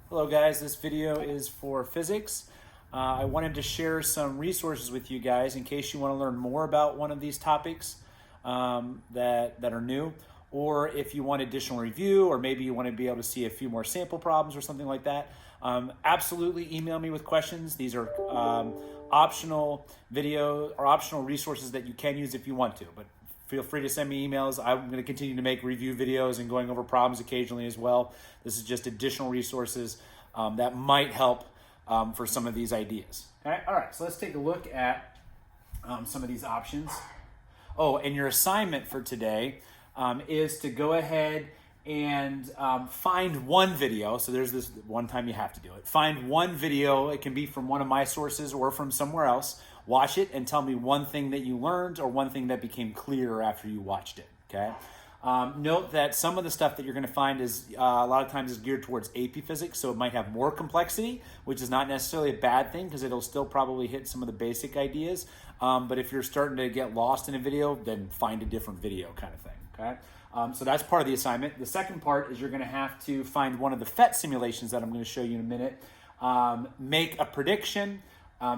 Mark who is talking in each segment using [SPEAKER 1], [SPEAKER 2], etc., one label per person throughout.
[SPEAKER 1] Hello guys, this video is for physics. I wanted to share some resources with you guys in case you want to learn more about one of these topics that are new, or if you want additional review, or maybe you want to be able to see a few more sample problems or something like that. Absolutely email me with questions. These are optional video or optional resources that you can use if you want to, but feel free to send me emails. I'm going to continue to make review videos and going over problems occasionally as well. This is just additional resources that might help for some of these ideas. Okay? All right, so let's take a look at some of these options. Oh, and your assignment for today is to go ahead and find one video. So there's this one time you have to do it. Find one video. It can be from one of my sources or from somewhere else. Watch it and tell me one thing that you learned or one thing that became clearer after you watched it, okay? Note that some of the stuff that you're going to find is a lot of times is geared towards AP physics, so it might have more complexity, which is not necessarily a bad thing because it'll still probably hit some of the basic ideas. But if you're starting to get lost in a video, then find a different video kind of thing, okay? So that's part of the assignment. The second part is you're going to have to find one of the PhET simulations that I'm going to show you in a minute, make a prediction,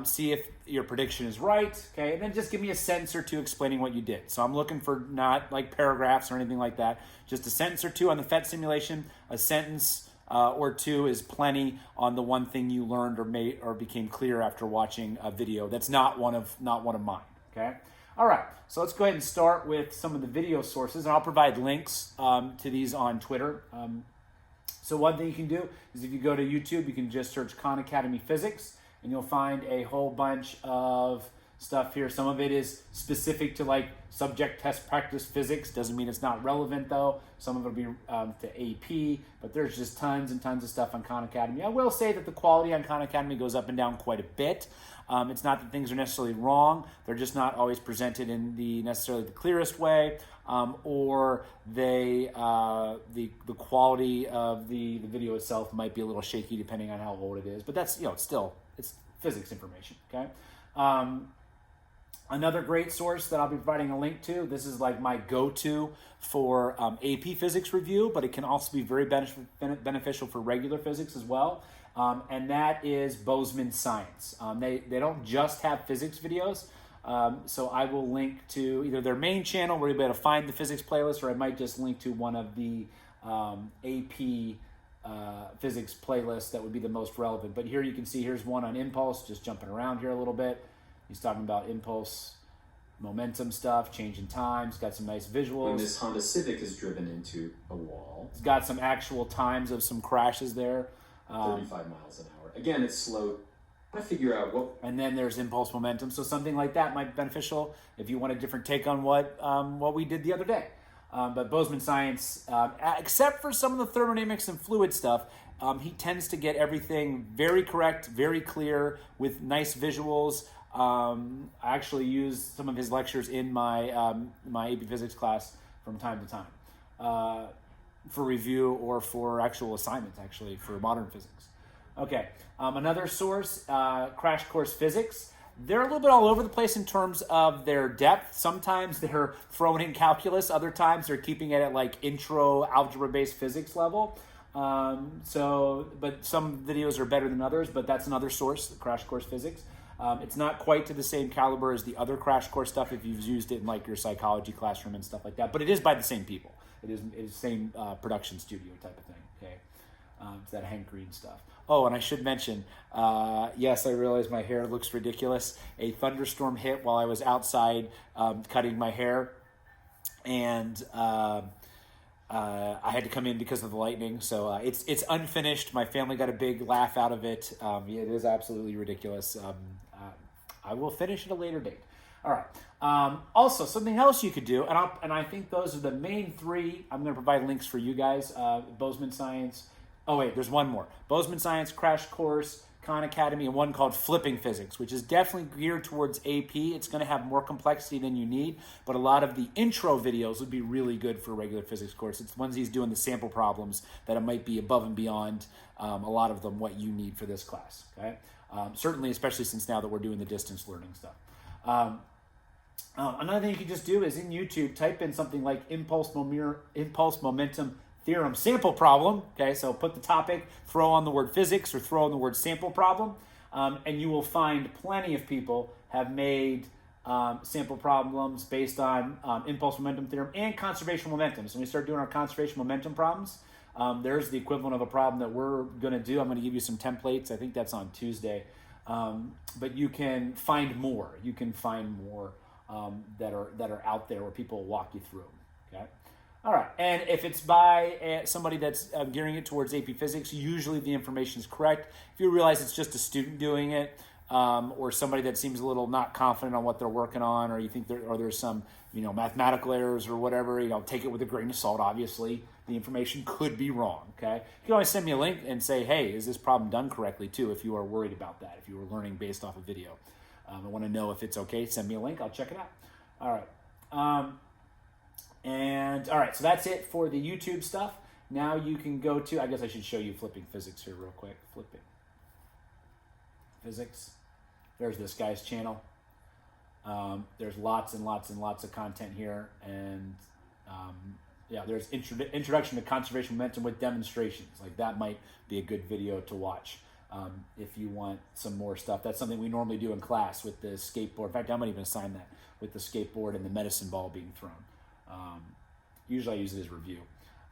[SPEAKER 1] see if your prediction is right, okay, and then just give me a sentence or two explaining what you did. So I'm looking for not like paragraphs or anything like that, just a sentence or two on the PhET simulation. A sentence or two is plenty on the one thing you learned or became clear after watching a video that's not one of mine, okay? All right, so let's go ahead and start with some of the video sources, and I'll provide links to these on Twitter. So one thing you can do is if you go to YouTube, you can just search Khan Academy Physics, and you'll find a whole bunch of stuff here. Some of it is specific to like subject test practice physics. Doesn't mean it's not relevant though. Some of it will be to AP, but there's just tons and tons of stuff on Khan Academy. I will say that the quality on Khan Academy goes up and down quite a bit. It's not that things are necessarily wrong. They're just not always presented in necessarily the clearest way, or the quality of the video itself might be a little shaky depending on how old it is. But that's, it's physics information, okay? Another great source that I'll be providing a link to, this is like my go-to for AP physics review, but it can also be very beneficial for regular physics as well, and that is Bozeman Science. They don't just have physics videos, so I will link to either their main channel where you'll be able to find the physics playlist, or I might just link to one of the AP physics playlists that would be the most relevant. But here you can see, here's one on impulse, just jumping around here a little bit. He's talking about impulse, momentum stuff, change in time. It's got some nice visuals.
[SPEAKER 2] When this Honda Civic is driven into a wall.
[SPEAKER 1] It's got some actual times of some crashes there.
[SPEAKER 2] 35 miles an hour. Again, it's slow. I figure out what.
[SPEAKER 1] And then there's impulse momentum. So something like that might be beneficial if you want a different take on what we did the other day. But Bozeman Science, except for some of the thermodynamics and fluid stuff, he tends to get everything very correct, very clear, with nice visuals. I actually use some of his lectures in my my AP Physics class from time to time for review or for actual assignments, actually, for modern physics. Okay, another source, Crash Course Physics. They're a little bit all over the place in terms of their depth. Sometimes they're throwing in calculus. Other times they're keeping it at like intro algebra-based physics level. But some videos are better than others, but that's another source, the Crash Course Physics. It's not quite to the same caliber as the other Crash Course stuff if you've used it in like your psychology classroom and stuff like that, but it is by the same people. It is the same production studio type of thing, okay? It's that Hank Green stuff. Oh, and I should mention, yes, I realize my hair looks ridiculous. A thunderstorm hit while I was outside cutting my hair, and I had to come in because of the lightning. So it's unfinished. My family got a big laugh out of it. It is absolutely ridiculous. I will finish at a later date. All right. Also, something else you could do, and I think those are the main three. I'm going to provide links for you guys. Bozeman Science. Oh, wait, there's one more. Bozeman Science, Crash Course, Khan Academy, and one called Flipping Physics, which is definitely geared towards AP. It's going to have more complexity than you need, but a lot of the intro videos would be really good for a regular physics course. It's the ones he's doing the sample problems that it might be above and beyond a lot of them what you need for this class, okay? Certainly, especially since now that we're doing the distance learning stuff. Another thing you can just do is in YouTube, type in something like impulse momentum theorem sample problem. Okay, so put the topic, throw on the word physics or throw on the word sample problem, and you will find plenty of people have made sample problems based on impulse momentum theorem and conservation momentum. So when we start doing our conservation momentum problems, there's the equivalent of a problem that we're going to do. I'm going to give you some templates. I think that's on Tuesday. But you can find more. You can find more that are out there where people will walk you through. Okay. All right. And if it's by somebody that's gearing it towards AP Physics, usually the information is correct. If you realize it's just a student doing it, or somebody that seems a little not confident on what they're working on, or you think there's some mathematical errors or whatever, take it with a grain of salt. Obviously, the information could be wrong. Okay, you can always send me a link and say, hey, is this problem done correctly too? If you are worried about that, if you were learning based off a video, I want to know if it's okay. Send me a link. I'll check it out. All right. All right, so that's it for the YouTube stuff. Now you can go to, I guess I should show you flipping physics here real quick. Flipping physics. There's this guy's channel. There's lots and lots and lots of content here. And there's introduction to conservation momentum with demonstrations. Like that might be a good video to watch if you want some more stuff. That's something we normally do in class with the skateboard. In fact, I might even assign that with the skateboard and the medicine ball being thrown. Usually I use it as review.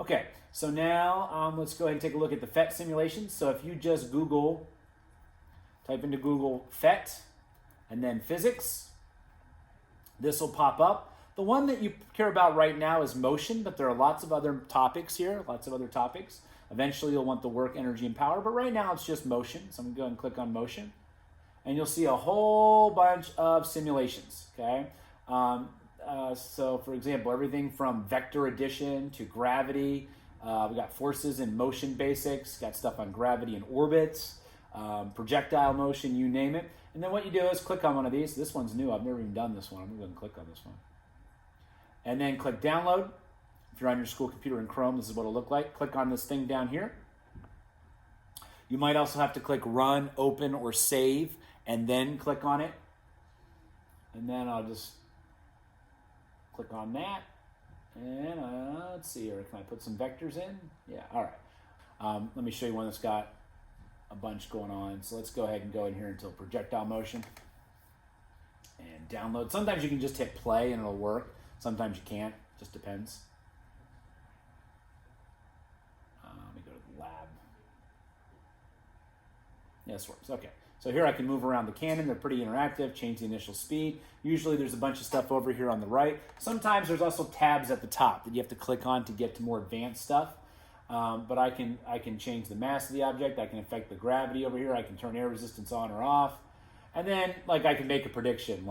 [SPEAKER 1] Okay, so now let's go ahead and take a look at the PhET simulations. So if you just type into Google PhET and then physics, this will pop up. The one that you care about right now is motion, but there are lots of other topics here, lots of other topics. Eventually you'll want the work, energy, and power, but right now it's just motion. So I'm gonna go and click on motion, and you'll see a whole bunch of simulations, okay? So for example, everything from vector addition to gravity. We got forces and motion basics, got stuff on gravity and orbits, projectile motion, you name it. And then what you do is click on one of these. This one's new. I've never even done this one. I'm going to click on this one. And then click download. If you're on your school computer in Chrome, this is what it'll look like. Click on this thing down here. You might also have to click run, open, or save, and then click on it. And then I'll just click on that. And let's see here. Can I put some vectors in? Yeah, all right. Let me show you one that's got a bunch going on. So let's go ahead and go in here until projectile motion and download. Sometimes you can just hit play and it'll work. Sometimes you can't. Just depends. Let me go to the lab. Yeah, this works. Okay. So here I can move around the cannon. They're pretty interactive. Change the initial speed. Usually there's a bunch of stuff over here on the right. Sometimes there's also tabs at the top that you have to click on to get to more advanced stuff. But I can change the mass of the object. I can affect the gravity over here. I can turn air resistance on or off. And then I can make a prediction.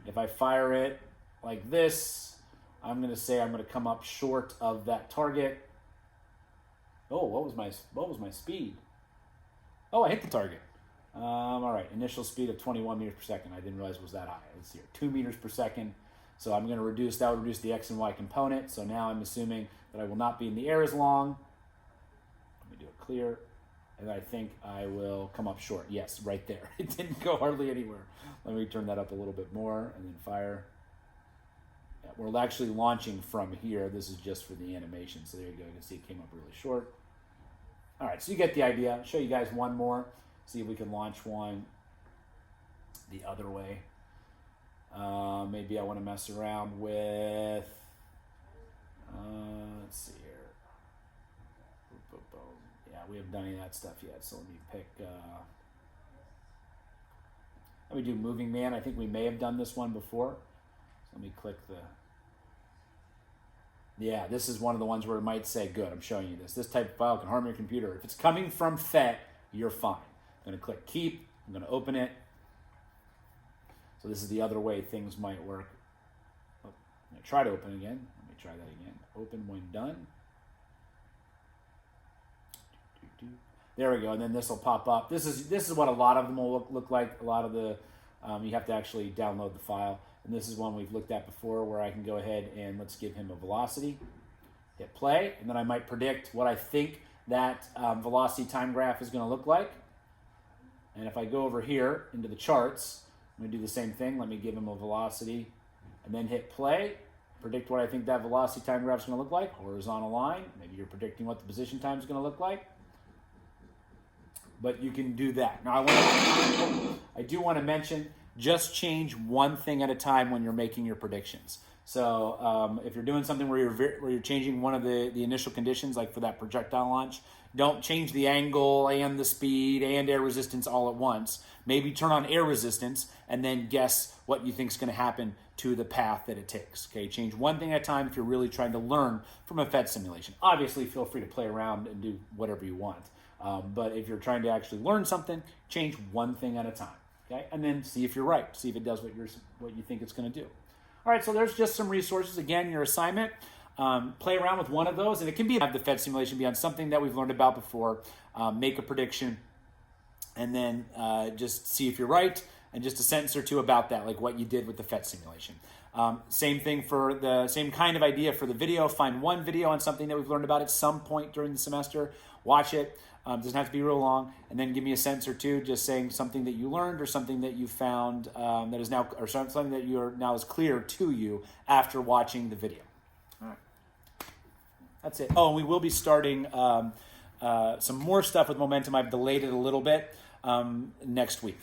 [SPEAKER 1] If I fire it like this, I'm going to say I'm going to come up short of that target. Oh, what was my speed? Oh, I hit the target. All right, initial speed of 21 meters per second. I didn't realize it was that high. Let's see here, 2 meters per second. So I'm going to reduce the X and Y component. So now I'm assuming that I will not be in the air as long. Let me do it clear. And I think I will come up short. Yes, right there. It didn't go hardly anywhere. Let me turn that up a little bit more and then fire. Yeah, we're actually launching from here. This is just for the animation. So there you go. You can see it came up really short. All right, so you get the idea. I'll show you guys one more. See if we can launch one the other way. Maybe I want to mess around with, let's see here. Boom, boom, boom. Yeah, we haven't done any of that stuff yet. So let me pick, let me do Moving Man. I think we may have done this one before. So let me click yeah, this is one of the ones where it might say, good, I'm showing you this. This type of file can harm your computer. If it's coming from PhET, you're fine. I'm going to click keep. I'm going to open it. So this is the other way things might work. Oh, I'm going to try to open again. Let me try that again. Open when done. There we go. And then this will pop up. This is what a lot of them will look like. A lot of the, you have to actually download the file. And this is one we've looked at before where I can go ahead and let's give him a velocity. Hit play. And then I might predict what I think that velocity time graph is going to look like. And if I go over here into the charts, I'm going to do the same thing. Let me give him a velocity and then hit play. predict what I think that velocity time graph is going to look like, horizontal line. Maybe you're predicting what the position time is going to look like. But you can do that. Now, I do want to mention, just change one thing at a time when you're making your predictions. So if you're doing something where you're changing one of the initial conditions, like for that projectile launch, don't change the angle and the speed and air resistance all at once. Maybe turn on air resistance and then guess what you think is going to happen to the path that it takes. Okay, change one thing at a time if you're really trying to learn from a FET simulation. Obviously, feel free to play around and do whatever you want. But if you're trying to actually learn something, change one thing at a time. Okay, and then see if you're right. See if it does what you think it's going to do. All right, so there's just some resources. Again, your assignment. Play around with one of those, and it can be have the FET simulation be on something that we've learned about before. Make a prediction, and then just see if you're right, and just a sentence or two about that, like what you did with the FET simulation. Same thing for the same kind of idea for the video. Find one video on something that we've learned about at some point during the semester. Watch it. Doesn't have to be real long, and then give me a sentence or two, just saying something that you learned or something that you found that is now, or something that you are now is clear to you after watching the video. All right, that's it. Oh, and we will be starting some more stuff with momentum. I've delayed it a little bit next week.